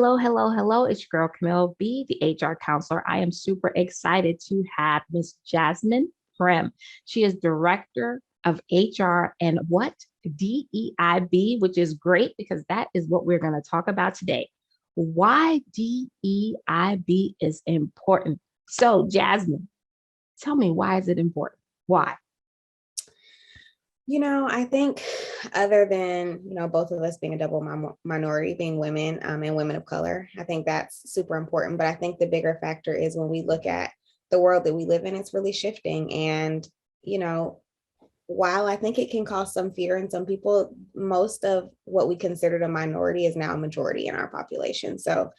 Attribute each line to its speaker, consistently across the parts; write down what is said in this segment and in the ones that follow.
Speaker 1: Hello, hello, hello. It's your girl, Camille B, the HR counselor. I am super excited to have Miss Jasmine Primm. She is Director of HR and what? DEIB, which is great because that is what we're going to talk about today. Why DEIB is important. So, Jasmine, tell me, why is it important? Why?
Speaker 2: I think other than, both of us being a double minority, being women and women of color, I think that's super important. But I think the bigger factor is when we look at the world that we live in, it's really shifting. And, you know, while I think it can cause some fear in some people, most of what we considered a minority is now a majority in our population. So,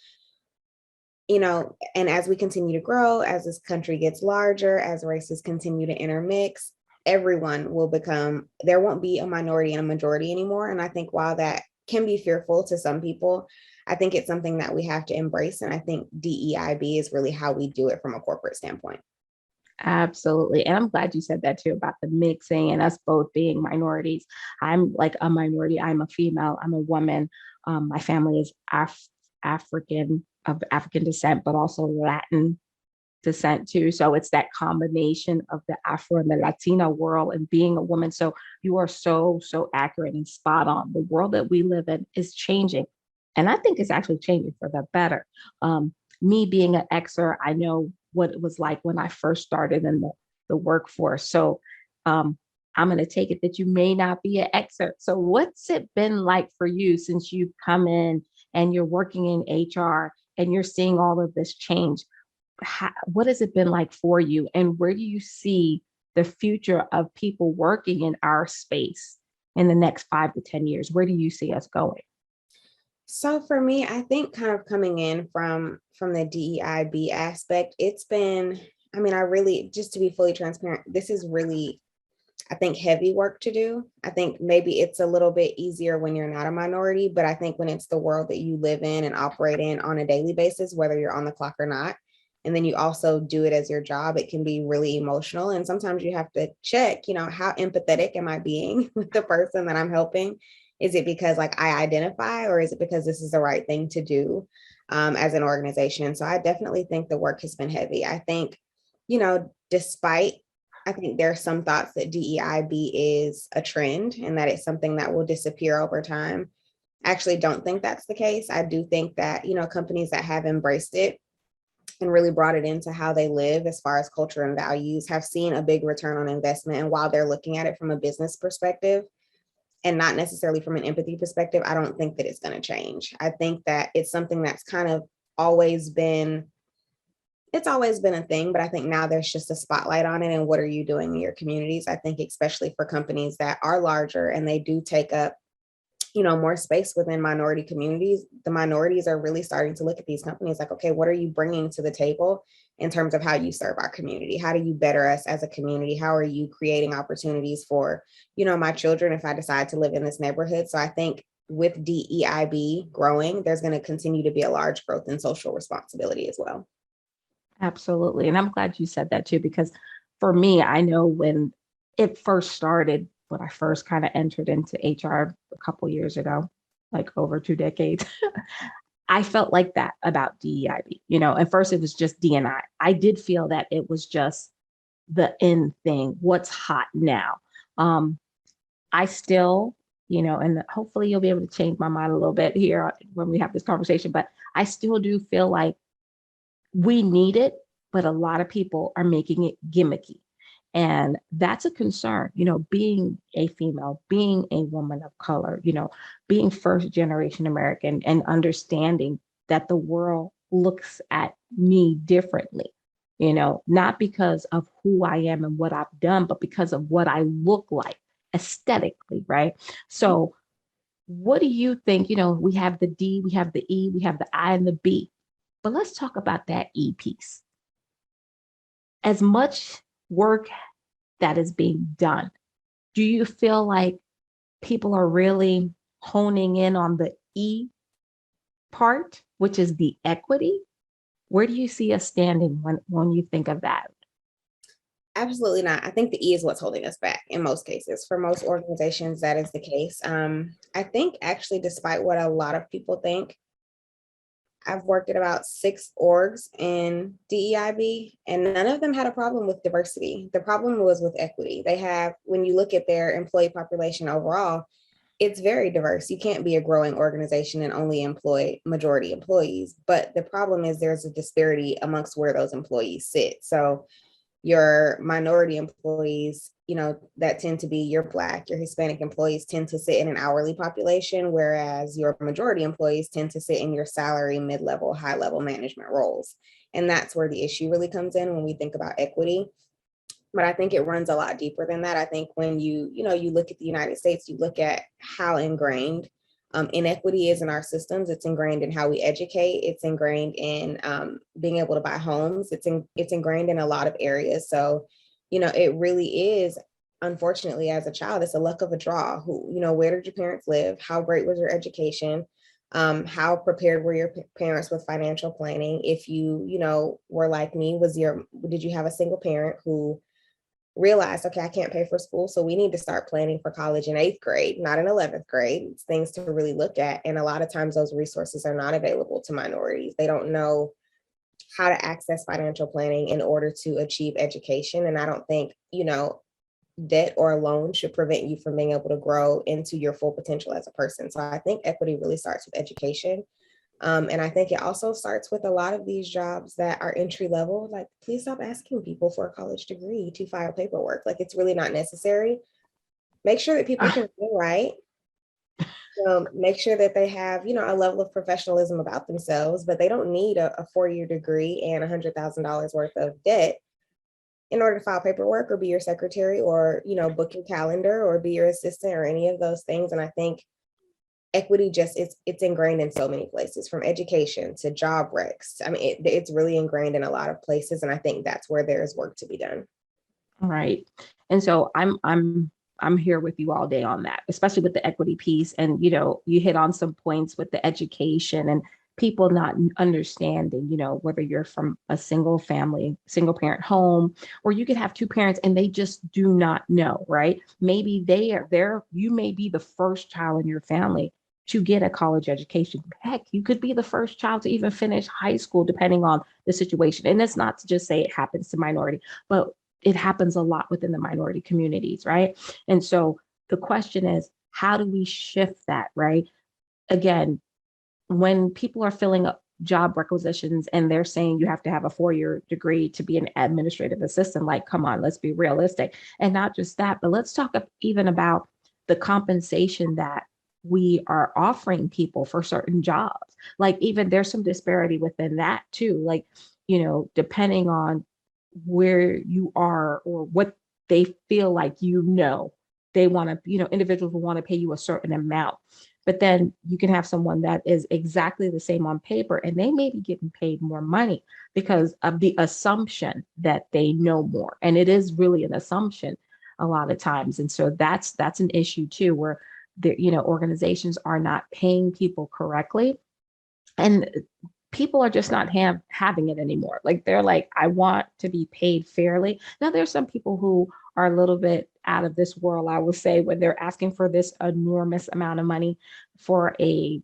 Speaker 2: and as we continue to grow, as this country gets larger, as races continue to intermix, everyone will become, there won't be a minority and a majority anymore. And I think while that can be fearful to some people, I think it's something that we have to embrace. And I think DEIB is really how we do it from a corporate standpoint.
Speaker 1: Absolutely. And I'm glad you said that too about the mixing and us both being minorities. I'm like a minority. I'm a female. I'm a woman. My family is African, of African descent, but also Latin descent too. So it's that combination of the Afro and the Latina world and being a woman. So you are so, so accurate and spot on. The world that we live in is changing. And I think it's actually changing for the better. Me being an Xer, I know what it was like when I first started in the workforce. So I'm going to take it that you may not be an Xer. So what's it been like for you since you've come in and you're working in HR and you're seeing all of this change? What has it been like for you? And where do you see the future of people working in our space in the next 5 to 10 years? Where do you see us going?
Speaker 2: So for me, I think kind of coming in from the DEIB aspect, it's been, I really, just to be fully transparent, this is really, I think, heavy work to do. I think maybe it's a little bit easier when you're not a minority, but I think when it's the world that you live in and operate in on a daily basis, whether you're on the clock or not, and then you also do it as your job, it can be really emotional. And sometimes you have to check, how empathetic am I being with the person that I'm helping? Is it because like I identify, or is it because this is the right thing to do as an organization? So I definitely think the work has been heavy. I think, despite, I think there are some thoughts that DEIB is a trend and that it's something that will disappear over time. I actually don't think that's the case. I do think that, companies that have embraced it and really brought it into how they live as far as culture and values have seen a big return on investment. And while they're looking at it from a business perspective and not necessarily from an empathy perspective, I don't think that it's going to change. I think that it's something that's kind of always been, it's always been a thing, but I think now there's just a spotlight on it. And what are you doing in your communities? I think especially for companies that are larger and they do take up more space within minority communities, the minorities are really starting to look at these companies like, okay, what are you bringing to the table in terms of how you serve our community? How do you better us as a community? How are you creating opportunities for, my children if I decide to live in this neighborhood? So I think with DEIB growing, there's going to continue to be a large growth in social responsibility as well.
Speaker 1: Absolutely. And I'm glad you said that too, because for me, I know when it first started, when I first kind of entered into HR a couple years ago, like over 2 decades, I felt like that about DEIB. At first it was just DNI. I did feel that it was just the in thing, what's hot now. I still, and hopefully you'll be able to change my mind a little bit here when we have this conversation, but I still do feel like we need it, but a lot of people are making it gimmicky. And that's a concern, being a female, being a woman of color, being first generation American and understanding that the world looks at me differently, not because of who I am and what I've done, but because of what I look like aesthetically, right? So what do you think? We have the D, we have the E, we have the I and the B, but let's talk about that E piece. As much work that is being done, do you feel like people are really honing in on the E part, which is the equity? Where do you see us standing when you think of that?
Speaker 2: Absolutely not. I think the E is what's holding us back in most cases. For most organizations, that is the case. I think actually, despite what a lot of people think, I've worked at about 6 orgs in DEIB, and none of them had a problem with diversity. The problem was with equity. They have, when you look at their employee population overall, it's very diverse. You can't be a growing organization and only employ majority employees. But the problem is there's a disparity amongst where those employees sit. So your minority employees, that tend to be your Black, your Hispanic employees tend to sit in an hourly population, whereas your majority employees tend to sit in your salary, mid-level, high-level management roles. And that's where the issue really comes in when we think about equity. But I think it runs a lot deeper than that. I think when you look at the United States, you look at how ingrained inequity is in our systems. It's ingrained in how we educate. It's ingrained in being able to buy homes. It's ingrained in a lot of areas. So, it really is, unfortunately, as a child, it's a luck of a draw. Where did your parents live? How great was your education? How prepared were your parents with financial planning? If you were like me, did you have a single parent who realized, okay, I can't pay for school, so we need to start planning for college in 8th grade, not in 11th grade? It's things to really look at. And a lot of times those resources are not available to minorities. They don't know how to access financial planning in order to achieve education. And I don't think, debt or a loan should prevent you from being able to grow into your full potential as a person. So I think equity really starts with education. And I think it also starts with a lot of these jobs that are entry level. Like, please stop asking people for a college degree to file paperwork. Like, it's really not necessary. Make sure that people can read, right? Make sure that they have, a level of professionalism about themselves, but they don't need a 4-year degree and $100,000 worth of debt in order to file paperwork or be your secretary or, book your calendar or be your assistant or any of those things. And I think equity it's ingrained in so many places, from education to job recs. I mean, it's really ingrained in a lot of places. And I think that's where there is work to be done.
Speaker 1: Right. And so I'm here with you all day on that, especially with the equity piece. And, you hit on some points with the education and people not understanding, whether you're from a single parent home, or you could have 2 parents and they just do not know, right? Maybe you may be the first child in your family to get a college education. Heck, you could be the first child to even finish high school, depending on the situation. And it's not to just say it happens to minority, but it happens a lot within the minority communities, right? And so the question is, how do we shift that, right? Again, when people are filling up job requisitions and they're saying you have to have a 4-year degree to be an administrative assistant, like, come on, let's be realistic. And not just that, but let's talk even about the compensation that we are offering people for certain jobs. Like, even there's some disparity within that too. Like, depending on where you are or what they feel like, they want to, individuals will want to pay you a certain amount. But then you can have someone that is exactly the same on paper and they may be getting paid more money because of the assumption that they know more. And it is really an assumption a lot of times. And so that's an issue too, where organizations are not paying people correctly. And people are just not having it anymore. Like, they're like, I want to be paid fairly. Now, there's some people who are a little bit out of this world, I would say, when they're asking for this enormous amount of money for a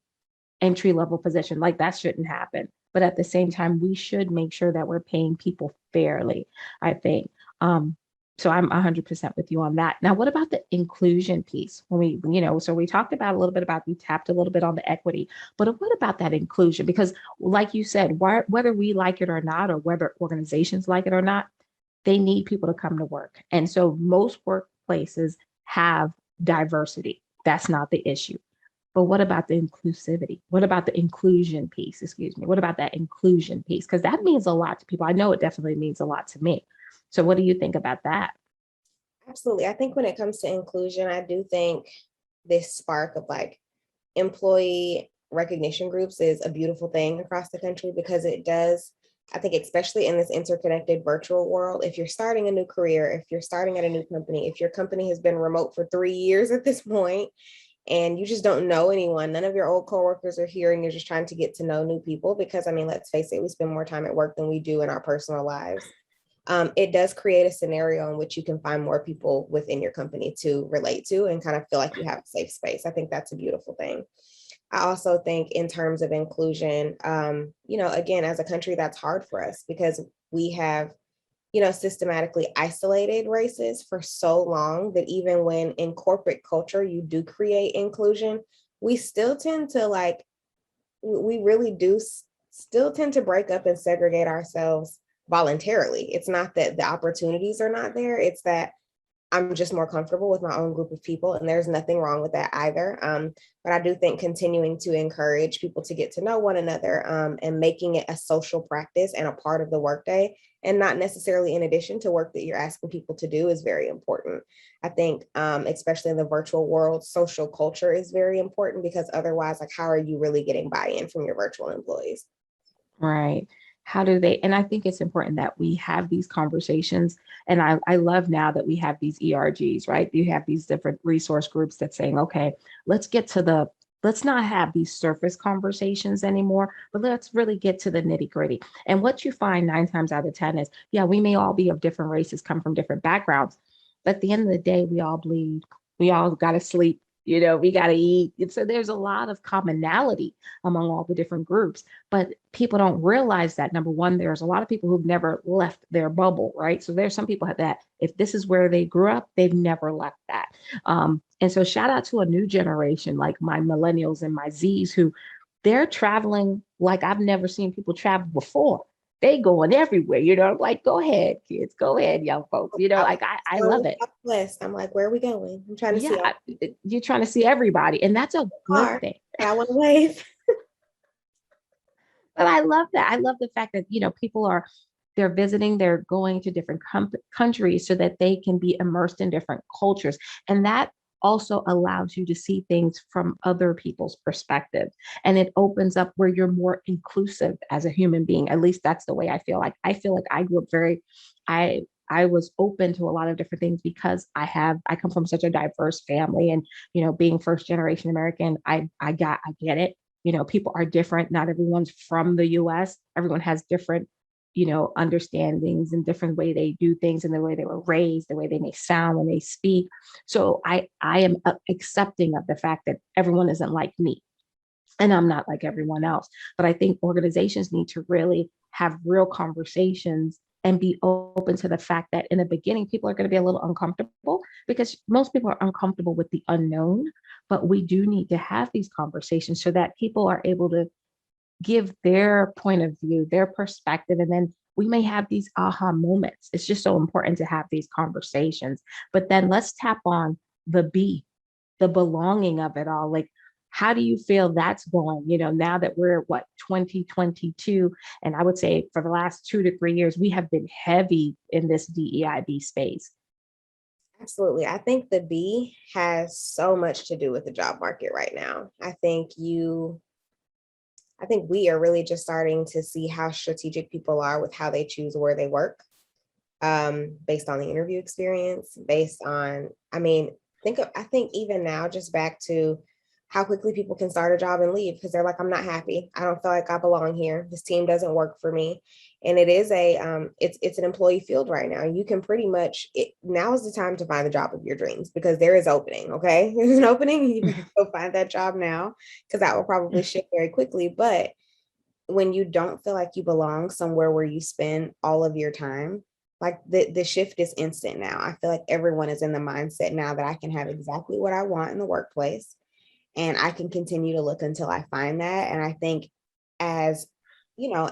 Speaker 1: entry level position. Like, that shouldn't happen. But at the same time, we should make sure that we're paying people fairly, I think. So I'm 100% with you on that. Now, what about the inclusion piece? When so we talked about we tapped a little bit on the equity, but what about that inclusion? Because like you said, whether we like it or not, or whether organizations like it or not, they need people to come to work. And so most workplaces have diversity. That's not the issue. But what about the inclusivity? What about the inclusion piece? Excuse me. What about that inclusion piece? Because that means a lot to people. I know it definitely means a lot to me. So what do you think about that?
Speaker 2: Absolutely. I think when it comes to inclusion, I do think this spark of like employee recognition groups is a beautiful thing across the country, because it does, I think, especially in this interconnected virtual world, if you're starting a new career, if you're starting at a new company, if your company has been remote for 3 years at this point, and you just don't know anyone, none of your old coworkers are here, and you're just trying to get to know new people, because I mean, let's face it, we spend more time at work than we do in our personal lives. It does create a scenario in which you can find more people within your company to relate to and kind of feel like you have a safe space. I think that's a beautiful thing. I also think in terms of inclusion, again, as a country, that's hard for us because we have, systematically isolated races for so long that even when in corporate culture you do create inclusion, we still tend to we really do still tend to break up and segregate ourselves voluntarily. It's not that the opportunities are not there, it's that I'm just more comfortable with my own group of people, and there's nothing wrong with that either. But I do think continuing to encourage people to get to know one another, and making it a social practice and a part of the workday, and not necessarily in addition to work that you're asking people to do, is very important. I think, especially in the virtual world, social culture is very important because otherwise, like, how are you really getting buy-in from your virtual employees?
Speaker 1: Right. How do they, and I think it's important that we have these conversations. And I love now that we have these ERGs, right? You have these different resource groups that saying, okay, let's get to let's not have these surface conversations anymore, but let's really get to the nitty gritty. And what you find 9 times out of 10 is, yeah, we may all be of different races, come from different backgrounds, but at the end of the day, we all bleed, we all got to sleep, we got to eat. And so there's a lot of commonality among all the different groups, but people don't realize that. Number one, there's a lot of people who've never left their bubble, right? So there's some people that if this is where they grew up, they've never left that. And so shout out to a new generation like my millennials and my Z's who they're traveling like I've never seen people travel before. They going everywhere, like go ahead, kids, go ahead, young folks.
Speaker 2: I was
Speaker 1: Like I love
Speaker 2: so
Speaker 1: it.
Speaker 2: blessed. I'm like, where are we going? I'm trying to see
Speaker 1: Yeah, you're trying to see everybody, and that's a good
Speaker 2: far,
Speaker 1: thing.
Speaker 2: but I want to wave.
Speaker 1: But I love that. I love the fact that, people they're visiting, they're going to different countries so that they can be immersed in different cultures. And that also allows you to see things from other people's perspective. And it opens up where you're more inclusive as a human being. At least that's the way I feel like. I feel like I grew up I was open to a lot of different things because I come from such a diverse family, and being first generation American, I get it. People are different. Not everyone's from the US. Everyone has different, understandings and different way they do things and the way they were raised, the way they may sound when they speak. So I am accepting of the fact that everyone isn't like me and I'm not like everyone else. But I think organizations need to really have real conversations and be open to the fact that in the beginning, people are going to be a little uncomfortable because most people are uncomfortable with the unknown. But we do need to have these conversations so that people are able to give their point of view, their perspective, and then we may have these aha moments. It's just so important to have these conversations. But then let's tap on the B, the belonging of it all. Like, how do you feel that's going? Now that we're 2022, and I would say for the last 2 to 3 years, we have been heavy in this DEIB space.
Speaker 2: Absolutely. I think the B has so much to do with the job market right now. I think we are really just starting to see how strategic people are with how they choose where they work, based on the interview experience, based on, I think even now, just back to how quickly people can start a job and leave because they're like, I'm not happy. I don't feel like I belong here. This team doesn't work for me. And it is it's an employee field right now. You can pretty much, now is the time to find the job of your dreams because there is opening. Okay. There's an opening. You better go find that job now because that will probably shift very quickly. But when you don't feel like you belong somewhere where you spend all of your time, like the shift is instant now. I feel like everyone is in the mindset now that I can have exactly what I want in the workplace and I can continue to look until I find that. And I think as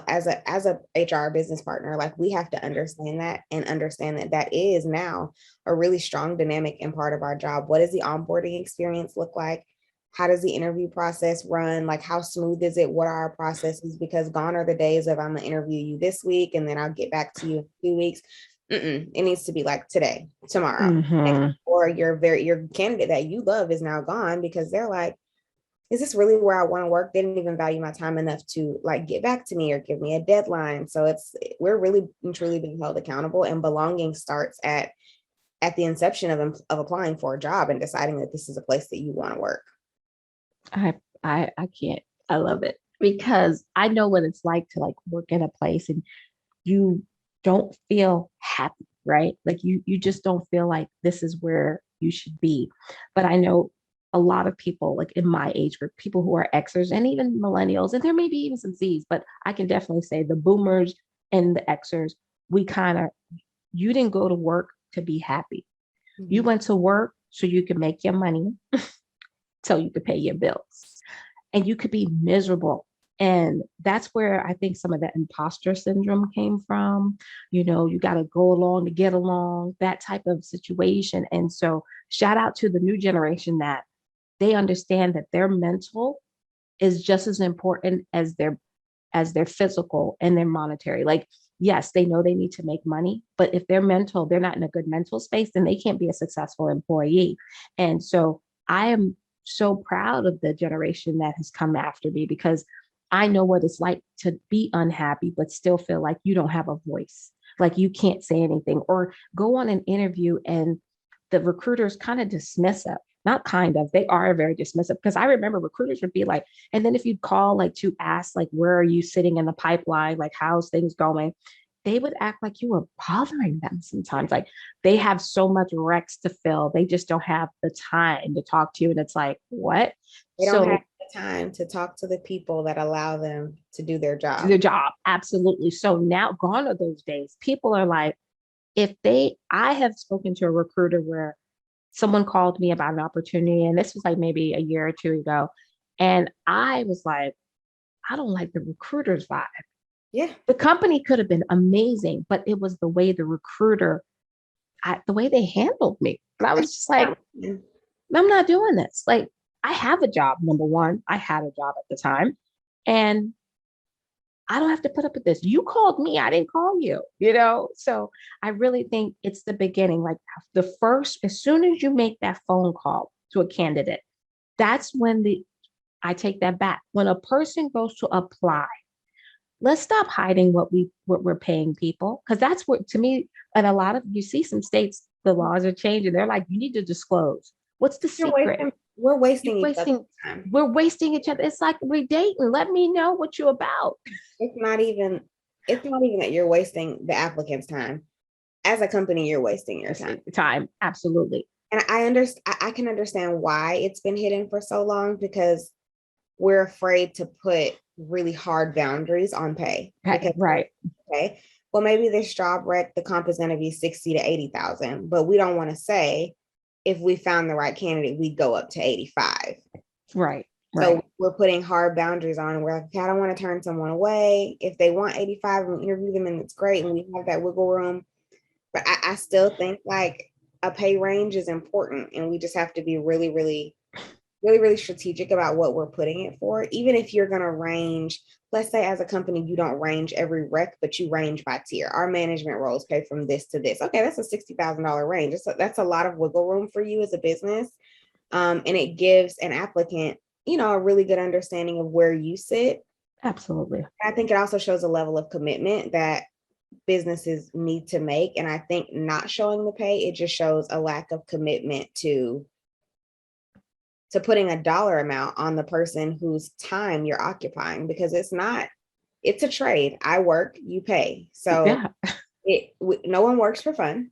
Speaker 2: as a HR business partner, like we have to understand that and understand that that is now a really strong dynamic and part of our job. What does the onboarding experience look like? How does the interview process run? Like, how smooth is it? What are our processes? Because gone are the days of I'm gonna interview you this week and then I'll get back to you in 2 weeks. It needs to be like today, tomorrow,
Speaker 1: Mm-hmm.
Speaker 2: or your candidate that you love is now gone because they're like, is this really where I want to work? They didn't even value my time enough to like get back to me or give me a deadline. So we're really and truly being held accountable, and belonging starts at the inception of applying for a job and deciding that this is a place that you want to work.
Speaker 1: I can't. I love it because I know what it's like to like work in a place and you don't feel happy, right? Like you just don't feel like this is where you should be. But I know a lot of people like in my age group, people who are Xers and even millennials, and there may be even some Zs, but I can definitely say the boomers and the Xers, we kind of, you didn't go to work to be happy. You
Speaker 2: Mhm.
Speaker 1: went to work so you could make your money, so you could pay your bills, and you could be miserable. And that's where I think some of that imposter syndrome came from. You got to go along to get along, that type of situation. And so, shout out to the new generation that they understand that their mental is just as important as their physical and their monetary. Like, yes, they know they need to make money, but if they're not in a good mental space, then they can't be a successful employee. And so I am so proud of the generation that has come after me, because I know what it's like to be unhappy, but still feel like you don't have a voice, like you can't say anything, or go on an interview and the recruiters kind of dismiss it. Not kind of, they are very dismissive, because I remember recruiters would be like, and then if you call like to ask like where are you sitting in the pipeline, like how's things going, they would act like you were bothering them sometimes. Like they have so much recs to fill, they just don't have the time to talk to you. And it's like, what?
Speaker 2: They don't have
Speaker 1: So
Speaker 2: the time to talk to the people that allow them to do their
Speaker 1: do
Speaker 2: job.
Speaker 1: their job, absolutely. So now gone are those days. People are like, I have spoken to a recruiter where someone called me about an opportunity, and this was like maybe a year or two ago. And I was like, I don't like the recruiter's vibe.
Speaker 2: Yeah.
Speaker 1: The company could have been amazing, but it was the way the recruiter, the way they handled me. And I was just like,
Speaker 2: Yeah.
Speaker 1: I'm not doing this. Like, I have a job, number one. I had a job at the time. And I don't have to put up with this. You called me, I didn't call you. So I really think it's the beginning. Like the first, as soon as you make that phone call to a candidate, that's when I take that back. When a person goes to apply, let's stop hiding what we're paying people. Cause that's what, to me, and a lot of, you see some states, the laws are changing. They're like, you need to disclose. What's the secret?
Speaker 2: We're
Speaker 1: You're
Speaker 2: wasting each other's
Speaker 1: wasting,
Speaker 2: time.
Speaker 1: we're wasting each other. It's like we're dating. Let me know what you're about.
Speaker 2: It's not even, it's not even that you're wasting the applicant's time. As a company, you're wasting your time.
Speaker 1: Time. Absolutely.
Speaker 2: And I understand, I can understand why it's been hidden for so long, because we're afraid to put really hard boundaries on pay. Because
Speaker 1: Right.
Speaker 2: okay, well, maybe this job rec, the comp is going to be 60 to 80,000, but we don't want to say if we found the right candidate, we go up to 85.
Speaker 1: Right.
Speaker 2: So
Speaker 1: Right.
Speaker 2: we're putting hard boundaries on. We're like, okay, I don't want to turn someone away. If they want 85, we interview them and it's great. And we have that wiggle room. But I still think like a pay range is important. And we just have to be really, really, really, really strategic about what we're putting it for. Even if you're going to range, let's say as a company, you don't range every rec, but you range by tier. Our management roles pay from this to this. Okay, that's a $60,000 range. That's a lot of wiggle room for you as a business. And it gives an applicant, a really good understanding of where you sit.
Speaker 1: Absolutely.
Speaker 2: I think it also shows a level of commitment that businesses need to make. And I think not showing the pay, it just shows a lack of commitment to putting a dollar amount on the person whose time you're occupying, because it's a trade. I work, you pay. So
Speaker 1: Yeah.
Speaker 2: no one works for fun.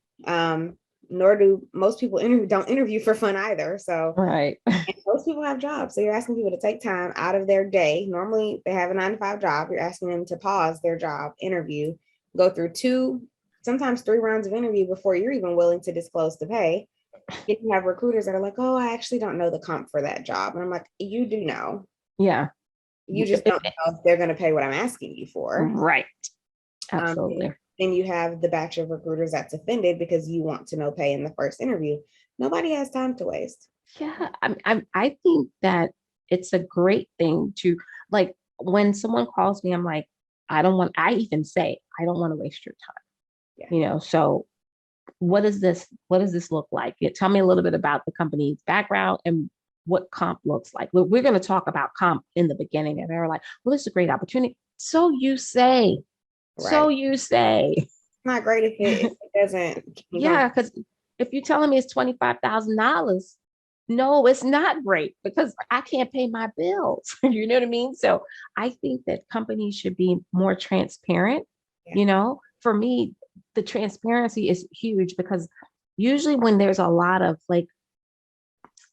Speaker 2: Nor do most people don't interview for fun either. So
Speaker 1: Right.
Speaker 2: and most people have jobs. So you're asking people to take time out of their day. Normally they have a 9 to 5 job. You're asking them to pause their job, interview, go through 2, sometimes 3 rounds of interview before you're even willing to disclose the pay. You have recruiters that are like, oh, I actually don't know the comp for that job. And I'm like, you do know.
Speaker 1: Yeah.
Speaker 2: You just don't know if they're going to pay what I'm asking you for.
Speaker 1: Right.
Speaker 2: Um,
Speaker 1: Absolutely.
Speaker 2: then you have the batch of recruiters that's offended because you want to know pay in the first interview. Nobody has time to waste.
Speaker 1: Yeah. I think that it's a great thing to, like, when someone calls me, I'm like, I even say, I don't want to waste your time.
Speaker 2: Yeah.
Speaker 1: So what does this look like? Tell me a little bit about the company's background and what comp looks like. We're going to talk about comp in the beginning, and they're like, well, it's a great opportunity. So you say. So
Speaker 2: Right.
Speaker 1: you say.
Speaker 2: It's not great if it doesn't.
Speaker 1: Yeah, because if you're telling me it's $25,000, no, it's not great, because I can't pay my bills. You know what I mean? So I think that companies should be more transparent.
Speaker 2: Yeah.
Speaker 1: For me, the transparency is huge, because usually when there's a lot of like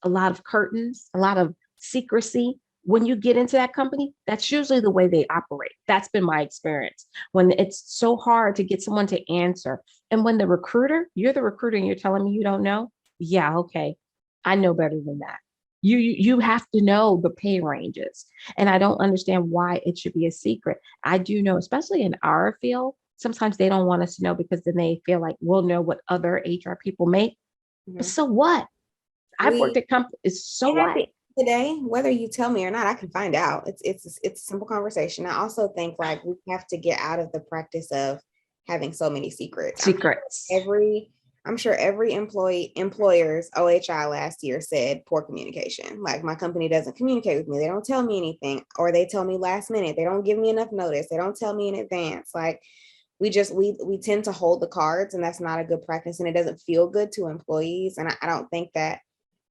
Speaker 1: a lot of curtains, a lot of secrecy. When you get into that company, that's usually the way they operate. That's been my experience. When it's so hard to get someone to answer. And when you're the recruiter and you're telling me you don't know, yeah, okay. I know better than that. You have to know the pay ranges. And I don't understand why it should be a secret. I do know, especially in our field, sometimes they don't want us to know because then they feel like we'll know what other HR people make. But
Speaker 2: Mhm.
Speaker 1: so what? I've worked
Speaker 2: We
Speaker 1: at companies. So
Speaker 2: and at
Speaker 1: what?
Speaker 2: the end of the day, whether you tell me or not, I can find out. It's a simple conversation. I also think like we have to get out of the practice of having so many secrets.
Speaker 1: Secrets.
Speaker 2: Every I'm sure every employer's OHI last year said poor communication. Like my company doesn't communicate with me. They don't tell me anything, or they tell me last minute. They don't give me enough notice. They don't tell me in advance. Like we tend to hold the cards, and that's not a good practice, and it doesn't feel good to employees. And I don't think that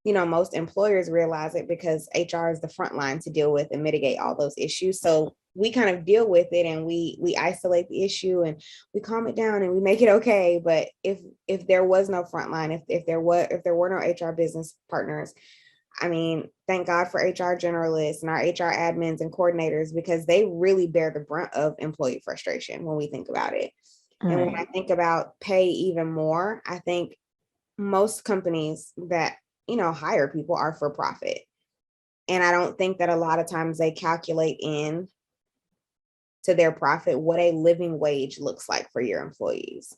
Speaker 2: most employers realize it because HR is the front line to deal with and mitigate all those issues. So we kind of deal with it and we isolate the issue and we calm it down and we make it okay. But if there was no front line, if there were no HR business partners, I mean, thank God for HR generalists and our HR admins and coordinators, because they really bear the brunt of employee frustration when we think about it. And when I
Speaker 1: Right.
Speaker 2: think about pay even more, I think most companies that hire people are for profit, and I don't think that a lot of times they calculate in to their profit what a living wage looks like for your employees.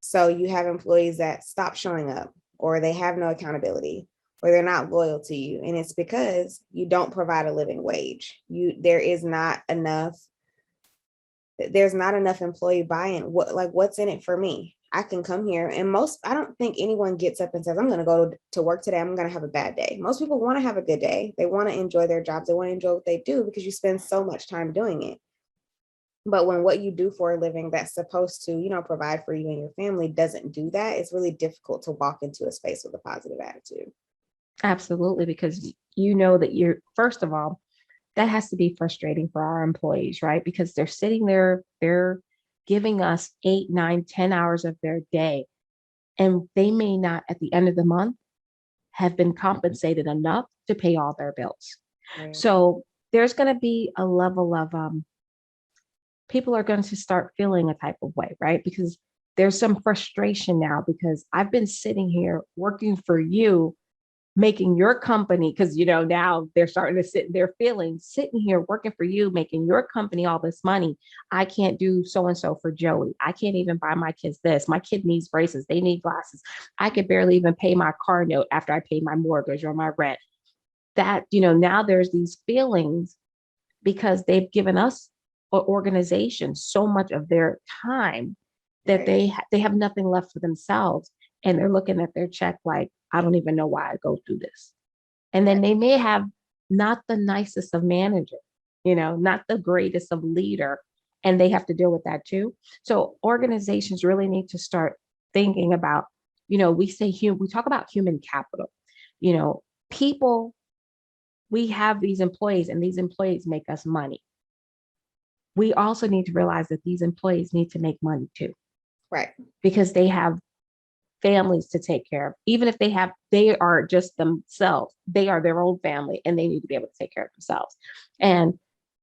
Speaker 2: So you have employees that stop showing up, or they have no accountability, or they're not loyal to you, and it's because you don't provide a living wage. There's not enough employee buy-in. What's in it for me? I can come here, and I don't think anyone gets up and says, I'm going to go to work today, I'm going to have a bad day. Most people want to have a good day. They want to enjoy their jobs. They want to enjoy what they do because you spend so much time doing it. But when what you do for a living that's supposed to, provide for you and your family doesn't do that, it's really difficult to walk into a space with a positive attitude.
Speaker 1: Absolutely. Because you know that first of all, that has to be frustrating for our employees, right? Because they're sitting there, they're giving us 8, 9, 10 hours of their day, and they may not at the end of the month have been compensated enough to pay all their bills.
Speaker 2: Right.
Speaker 1: So there's going to be a level of people are going to start feeling a type of way, right? Because there's some frustration now because I've been sitting here working for you, making your company, because now they're starting to they're feeling sitting here working for you, making your company all this money. I can't do so and so for Joey. I can't even buy my kids this. My kid needs braces. They need glasses. I could barely even pay my car note after I pay my mortgage or my rent. That, now there's these feelings because they've given us or organization so much of their time that
Speaker 2: Right.
Speaker 1: they have nothing left for themselves, and they're looking at their check like, I don't even know why I go through this. And then
Speaker 2: Right.
Speaker 1: they may have not the nicest of manager, not the greatest of leader, and they have to deal with that too. So organizations really need to start thinking about, we talk about human capital, people, we have these employees and these employees make us money. We also need to realize that these employees need to make money too,
Speaker 2: Right.
Speaker 1: because they have families to take care of. Even if they are just themselves, they are their own family and they need to be able to take care of themselves. And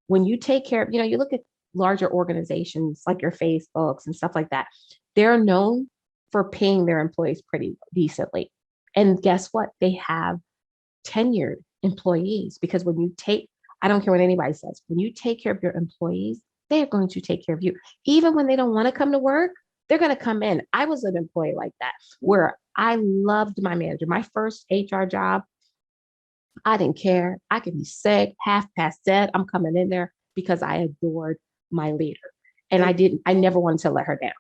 Speaker 1: when you take care of, you look at larger organizations like your Facebooks and stuff like that, they're known for paying their employees pretty decently. And guess what? They have tenured employees, because I don't care what anybody says, when you take care of your employees, they are going to take care of you. Even when they don't want to come to work, they're going to come in. I was an employee like that where I loved my manager. My first HR job, I didn't care. I could be sick, half past dead. I'm coming in there because I adored my leader. And
Speaker 2: And
Speaker 1: I never wanted to let her down.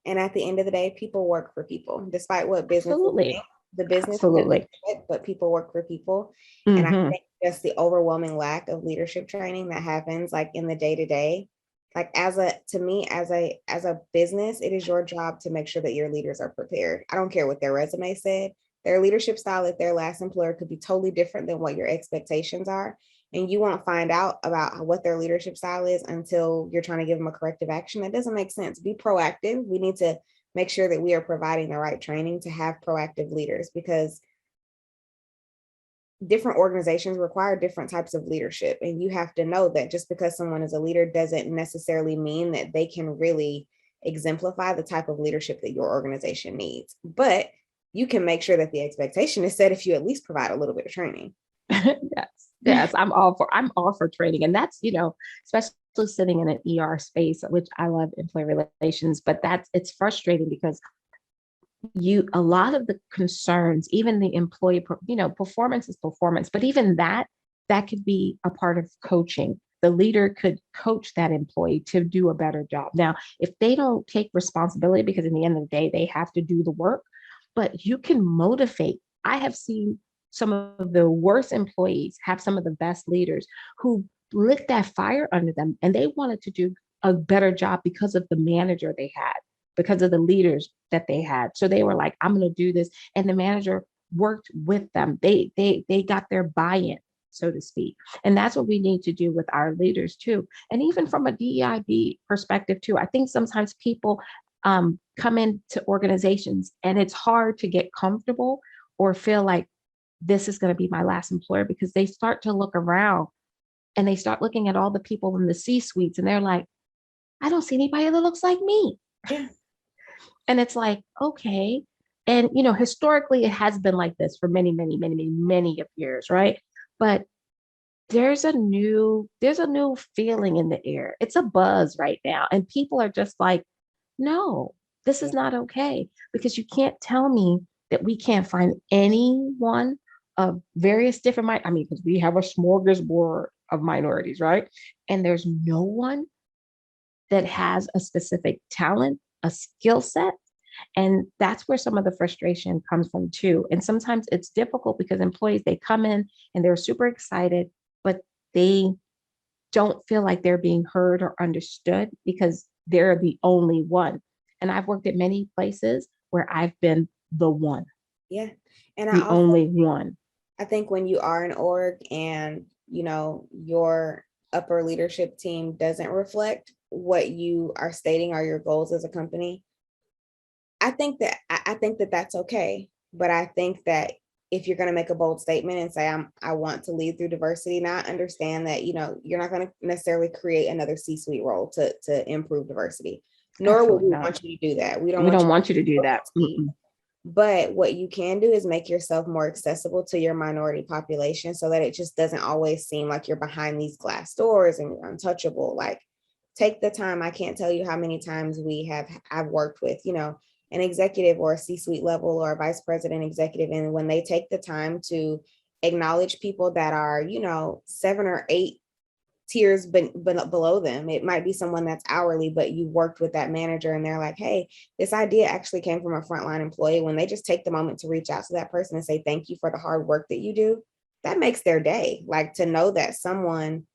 Speaker 2: And at the end of the day, people work for people, despite what businesses
Speaker 1: Absolutely.
Speaker 2: think. The business can
Speaker 1: Absolutely.
Speaker 2: do it, but people work for people. And I
Speaker 1: Hmm.
Speaker 2: think just the overwhelming lack of leadership training that happens like in the day to day, like to me, as a business, it is your job to make sure that your leaders are prepared. I don't care what their resume said. Their leadership style at their last employer could be totally different than what your expectations are. And you won't find out about what their leadership style is until you're trying to give them a corrective action. That doesn't make sense. Be proactive. We need to make sure that we are providing the right training to have proactive leaders, because different organizations require different types of leadership. And you have to know that just because someone is a leader doesn't necessarily mean that they can really exemplify the type of leadership that your organization needs. But you can make sure that the expectation is set if you at least provide a little bit of training.
Speaker 1: Yes. Yes. I'm all for training. And that's, especially sitting in an ER space, which I love employee relations, but it's frustrating because a lot of the concerns, even the employee, performance is performance, but even that could be a part of coaching. The leader could coach that employee to do a better job. Now, if they don't take responsibility, because in the end of the day, they have to do the work, but you can motivate. I have seen some of the worst employees have some of the best leaders who lit that fire under them and they wanted to do a better job because of the manager they had, because of the leaders that they had. So they were like, I'm going to do this. And the manager worked with them. They got their buy-in, so to speak. And that's what we need to do with our leaders too. And even from a DEIB perspective too, I think sometimes people come into organizations and it's hard to get comfortable or feel like this is going to be my last employer because they start to look around and they start looking at all the people in the C suites and they're like, I don't see anybody that looks like me.
Speaker 2: Yeah.
Speaker 1: And it's like, okay. And, historically, it has been like this for many, many, many, many, many of years, right? But there's a new feeling in the air. It's a buzz right now. And people are just like, no, this is
Speaker 2: Yeah.
Speaker 1: not okay. Because you can't tell me that we can't find anyone of various different, because we have a smorgasbord of minorities, right? And there's no one that has a specific talent, a skill set. And that's where some of the frustration comes from too. And sometimes it's difficult because employees, they come in and they're super excited, but they don't feel like they're being heard or understood because they're the only one. And I've worked at many places where I've been the one,
Speaker 2: Yeah. And
Speaker 1: the only one.
Speaker 2: I think when you are an org and, your upper leadership team doesn't reflect what you are stating are your goals as a company, I think that that's okay. But I think that if you're going to make a bold statement and say I want to lead through diversity, now I understand that you're not going to necessarily create another C-suite role to improve diversity. Nor will
Speaker 1: Absolutely
Speaker 2: we
Speaker 1: not.
Speaker 2: want you to do that. We don't
Speaker 1: We
Speaker 2: want
Speaker 1: don't
Speaker 2: you
Speaker 1: want you to do that.
Speaker 2: to. But what you can do is make yourself more accessible to your minority population so that it just doesn't always seem like you're behind these glass doors and you're untouchable. Like, take the time. I can't tell you how many times I've worked with, an executive or a C-suite level or a vice president executive. And when they take the time to acknowledge people that are, 7 or 8 tiers below them, it might be someone that's hourly, but you worked with that manager and they're like, hey, this idea actually came from a frontline employee. When they just take the moment to reach out to that person and say, thank you for the hard work that you do, that makes their day. Like, to know that someone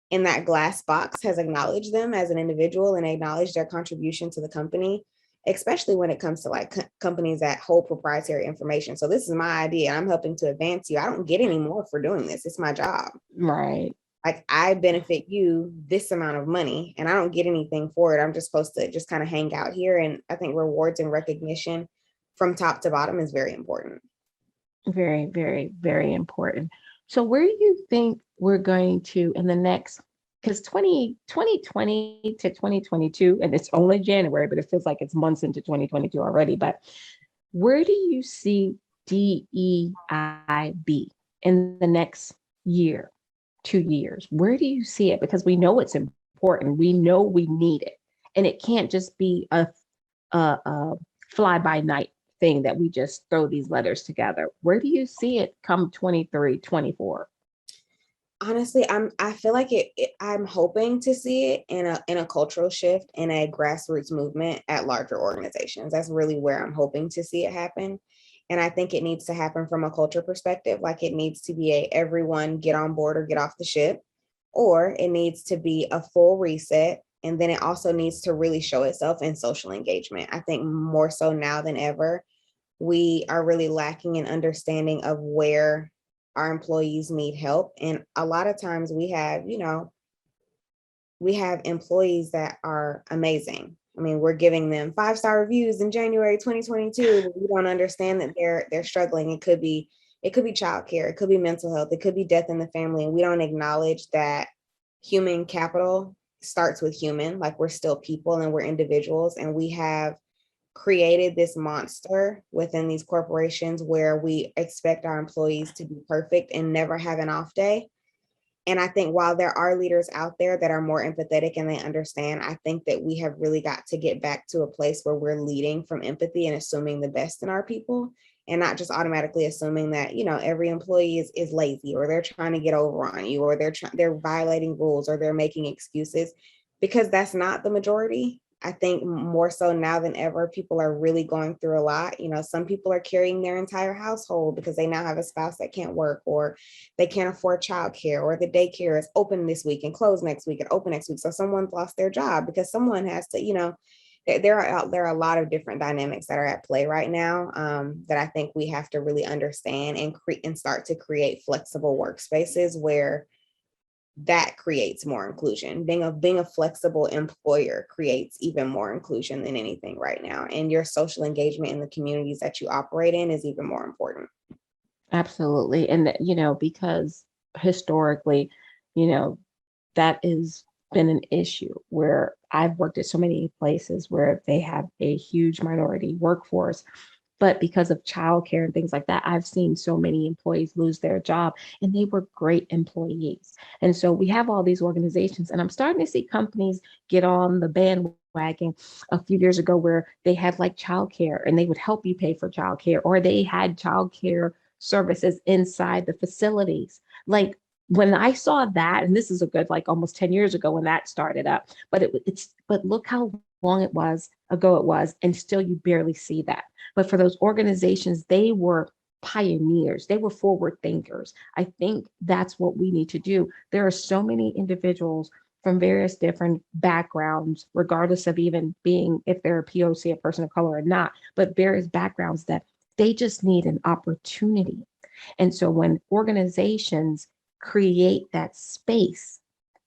Speaker 2: in that glass box has acknowledged them as an individual and acknowledged their contribution to the company, especially when it comes to like companies that hold proprietary information. So this is my idea. I'm helping to advance you. I don't get any more for doing this. It's my job.
Speaker 1: Right.
Speaker 2: Like, I benefit you this amount of money and I don't get anything for it. I'm just supposed to just kind of hang out here. And I think rewards and recognition from top to bottom is very important.
Speaker 1: Very, very, very important. So where do you think we're going to in the next, because 2020 to 2022, and it's only January, but it feels like it's months into 2022 already. But where do you see DEIB in the next year, 2 years? Where do you see it? Because we know it's important. We know we need it. And it can't just be a fly by night thing that we just throw these letters together. Where do you see it come 23, 24?
Speaker 2: Honestly, I feel like I'm hoping to see it in a cultural shift, in a grassroots movement at larger organizations. That's really where I'm hoping to see it happen. And I think it needs to happen from a culture perspective. Like, it needs to be everyone get on board or get off the ship, or it needs to be a full reset. And then it also needs to really show itself in social engagement. I think more so now than ever, we are really lacking in understanding of where our employees need help. And a lot of times we have employees that are amazing. I mean, we're giving them 5-star reviews in January 2022, but we don't understand that they're struggling. It could be it could be childcare, it could be mental health, it could be death in the family. And we don't acknowledge that human capital starts with human, like we're still people and we're individuals, and we have created this monster within these corporations where we expect our employees to be perfect and never have an off day. And I think while there are leaders out there that are more empathetic and they understand, I think that we have really got to get back to a place where we're leading from empathy and assuming the best in our people, and not just automatically assuming that, every employee is lazy, or they're trying to get over on you, or they're violating rules, or they're making excuses, because that's not the majority. I think more so now than ever, people are really going through a lot. Some people are carrying their entire household because they now have a spouse that can't work, or they can't afford childcare, or the daycare is open this week and closed next week and open next week. So someone's lost their job because someone has to, there are a lot of different dynamics that are at play right now, that I think we have to really understand and start to create flexible workspaces where that creates more inclusion. Being a flexible employer creates even more inclusion than anything right now. And your social engagement in the communities that you operate in is even more important.
Speaker 1: Absolutely. And, because historically, you know, that has been an issue where I've worked at so many places where they have a huge minority workforce. But because of childcare and things like that, I've seen so many employees lose their job, and they were great employees. And so we have all these organizations, and I'm starting to see companies get on the bandwagon a few years ago where they had like childcare and they would help you pay for childcare, or they had childcare services inside the facilities. Like when I saw that, and this is a good like almost 10 years ago when that started up, but but look how long it was, and still you barely see that. But for those organizations, they were pioneers, they were forward thinkers. I think that's what we need to do. There are so many individuals from various different backgrounds, regardless of even being if they're a POC, a person of color or not, but various backgrounds that they just need an opportunity. And so when organizations create that space,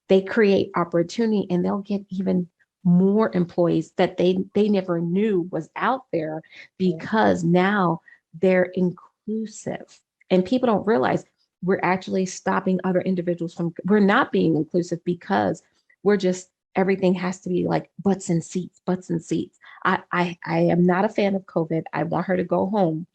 Speaker 1: they create opportunity, and they'll get even more employees that they never knew was out there, because now they're inclusive. And people don't realize we're actually stopping other individuals from, we're not being inclusive because we're just, everything has to be like butts and seats, butts and seats. I am not a fan of COVID. I want her to go home,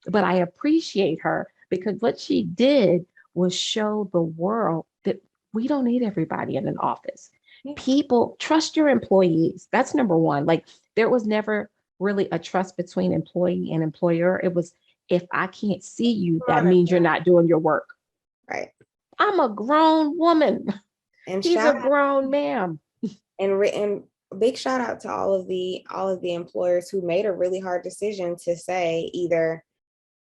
Speaker 1: but I appreciate her because what she did was show the world that we don't need everybody in an office. People trust your employees. That's number one. Like there was never really a trust between employee and employer. It was, if I can't see you, that means you're not doing your work.
Speaker 2: Right.
Speaker 1: I'm a grown woman.
Speaker 2: And
Speaker 1: He's a grown man.
Speaker 2: And big shout out to all of the employers who made a really hard decision to say either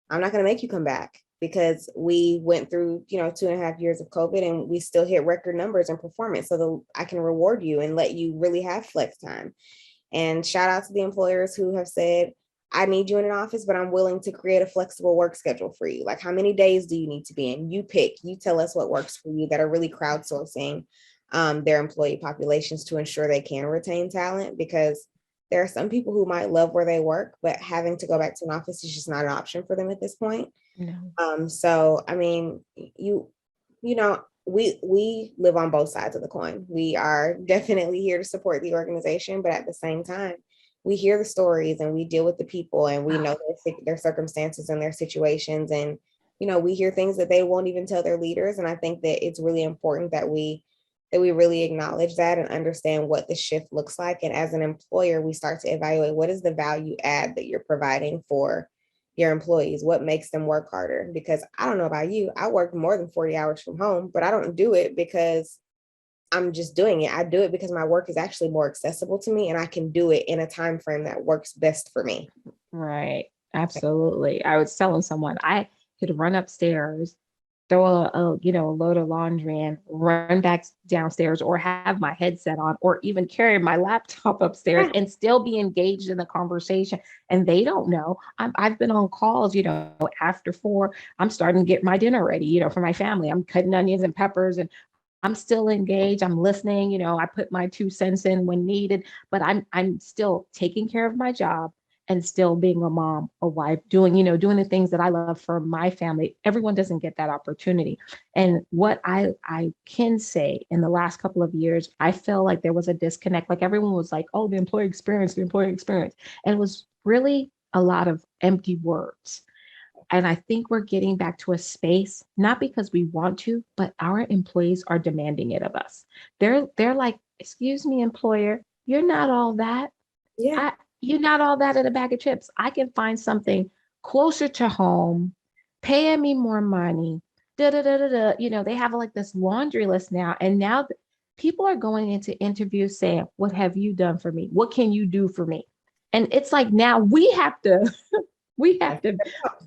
Speaker 2: I'm not going to make you come back, because we went through 2.5 years of COVID and we still hit record numbers in performance, so I can reward you and let you really have flex time. And shout out to the employers who have said, I need you in an office, but I'm willing to create a flexible work schedule for you. Like, how many days do you need to be in? You pick, you tell us what works for you, that are really crowdsourcing their employee populations to ensure they can retain talent, because there are some people who might love where they work, but having to go back to an office is just not an option for them at this point.
Speaker 1: No.
Speaker 2: So, I mean, we live on both sides of the coin. We are definitely here to support the organization, but at the same time, we hear the stories and we deal with the people, and we know their circumstances and their situations. And, we hear things that they won't even tell their leaders. And I think that it's really important that we really acknowledge that and understand what the shift looks like. And as an employer, we start to evaluate what is the value add that you're providing for your employees, what makes them work harder. Because I don't know about you, I work more than 40 hours from home, but I don't do it because I'm just doing it. I do it because my work is actually more accessible to me and I can do it in a time frame that works best for me.
Speaker 1: Right. Absolutely. I was telling someone I could run upstairs, throw a load of laundry and run back downstairs, or have my headset on, or even carry my laptop upstairs and still be engaged in the conversation. And they don't know. I've been on calls, after 4, I'm starting to get my dinner ready, for my family. I'm cutting onions and peppers, and I'm still engaged. I'm listening. I put my 2 cents in when needed, but I'm still taking care of my job and still being a mom, a wife, doing, doing the things that I love for my family. Everyone doesn't get that opportunity. And what I can say in the last couple of years, I feel like there was a disconnect. Like everyone was like, oh, the employee experience, the employee experience. And it was really a lot of empty words. And I think we're getting back to a space, not because we want to, but our employees are demanding it of us. They're like, excuse me, employer, you're not all that.
Speaker 2: Yeah.
Speaker 1: You're not all that in a bag of chips. I can find something closer to home, paying me more money. Da da da da da. They have like this laundry list now, and now people are going into interviews saying, "What have you done for me? What can you do for me?" And it's like now we have to, we have to,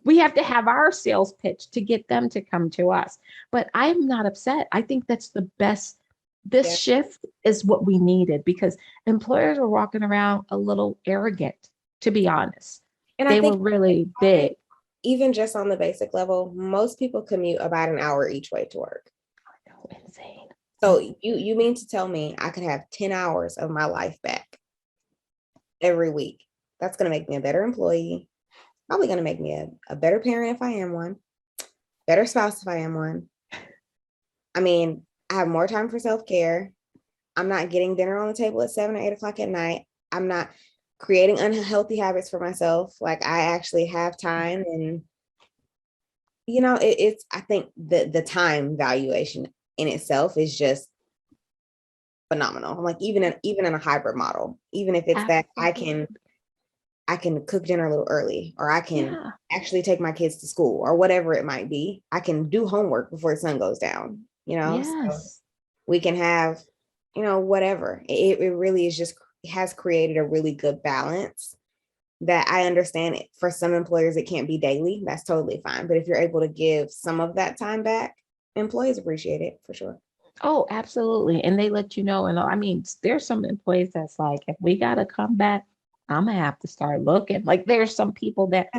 Speaker 1: we have to have our sales pitch to get them to come to us. But I'm not upset. I think that's the best.
Speaker 2: Yeah.
Speaker 1: This shift is what we needed because employers were walking around a little arrogant, to be honest.
Speaker 2: And
Speaker 1: They
Speaker 2: I
Speaker 1: were
Speaker 2: think
Speaker 1: really big.
Speaker 2: even just on the basic level, most people commute about an hour each way to work.
Speaker 1: Insane.
Speaker 2: So you mean to tell me I could have 10 hours of my life back every week? That's going to make me a better employee. Probably going to make me a better parent if I am one, better spouse if I am one. I mean, I have more time for self-care. I'm not getting dinner on the table at 7 or 8 o'clock at night. I'm not creating unhealthy habits for myself. Like I actually have time, and it's I think the time valuation in itself is just phenomenal. Like even in a hybrid model, even if it's that I can cook dinner a little early, or I can actually take my kids to school, or whatever it might be. I can do homework before the sun goes down,
Speaker 1: Yes.
Speaker 2: So we can have, whatever. It really is just has created a really good balance that I understand it. For some employers, it can't be daily. That's totally fine. But if you're able to give some of that time back, employees appreciate it for sure.
Speaker 1: Oh, absolutely. And they let you know. And I mean, there's some employees that's like, if we got to come back, I'm going to have to start looking. Like there's some people that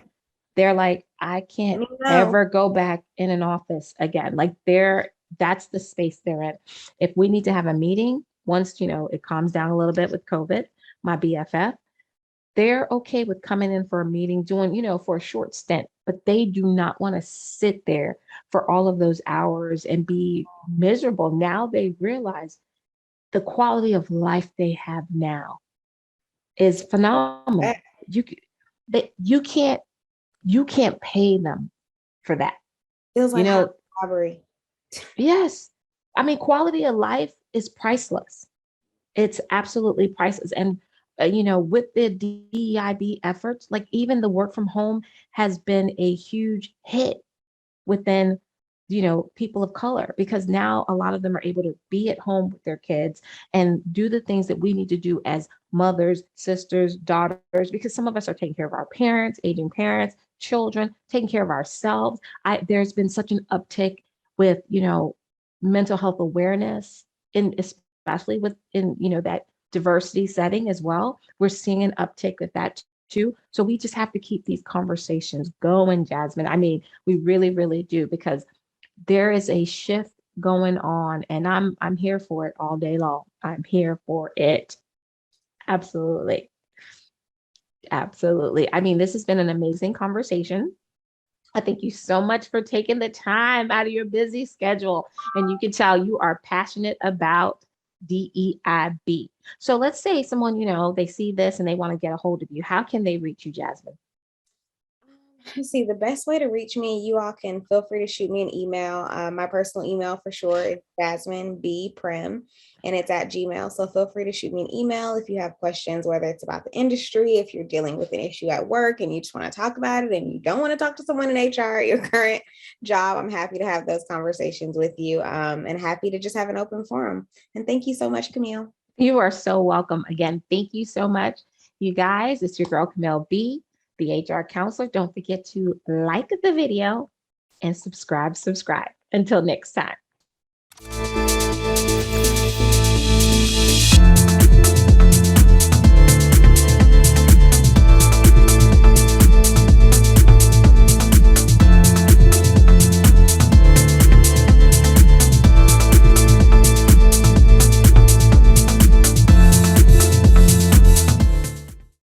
Speaker 1: they're like, I can't ever go back in an office again. Like that's the space they're in. If we need to have a meeting, once, it calms down a little bit with COVID, my BFF, they're okay with coming in for a meeting, doing, for a short stint, but they do not want to sit there for all of those hours and be miserable. Now they realize the quality of life they have now is phenomenal. You can't pay them for that.
Speaker 2: Feels like robbery.
Speaker 1: Yes. I mean, quality of life is priceless. It's absolutely priceless. And, with the DEIB efforts, like even the work from home has been a huge hit within, people of color, because now a lot of them are able to be at home with their kids and do the things that we need to do as mothers, sisters, daughters, because some of us are taking care of our parents, aging parents, children, taking care of ourselves. There's been such an uptick with, mental health awareness, in especially within, that diversity setting as well. We're seeing an uptick with that too. So we just have to keep these conversations going, Jasmine. I mean, we really, really do, because there is a shift going on, and I'm here for it all day long. I'm here for it. Absolutely. Absolutely. I mean, this has been an amazing conversation. I thank you so much for taking the time out of your busy schedule. And you can tell you are passionate about DEIB. So let's say someone, they see this and they want to get a hold of you. How can they reach you, Jasmine?
Speaker 2: Let's see, the best way to reach me, you all can feel free to shoot me an email. My personal email for sure is jasminebprimm, and it's at Gmail. So feel free to shoot me an email if you have questions, whether it's about the industry, if you're dealing with an issue at work and you just want to talk about it and you don't want to talk to someone in HR at your current job. I'm happy to have those conversations with you, and happy to just have an open forum. And thank you so much, Camille.
Speaker 1: You are so welcome. Again, thank you so much. You guys, it's your girl, Camille B, the HR counselor. Don't forget to like the video and subscribe. Until next time.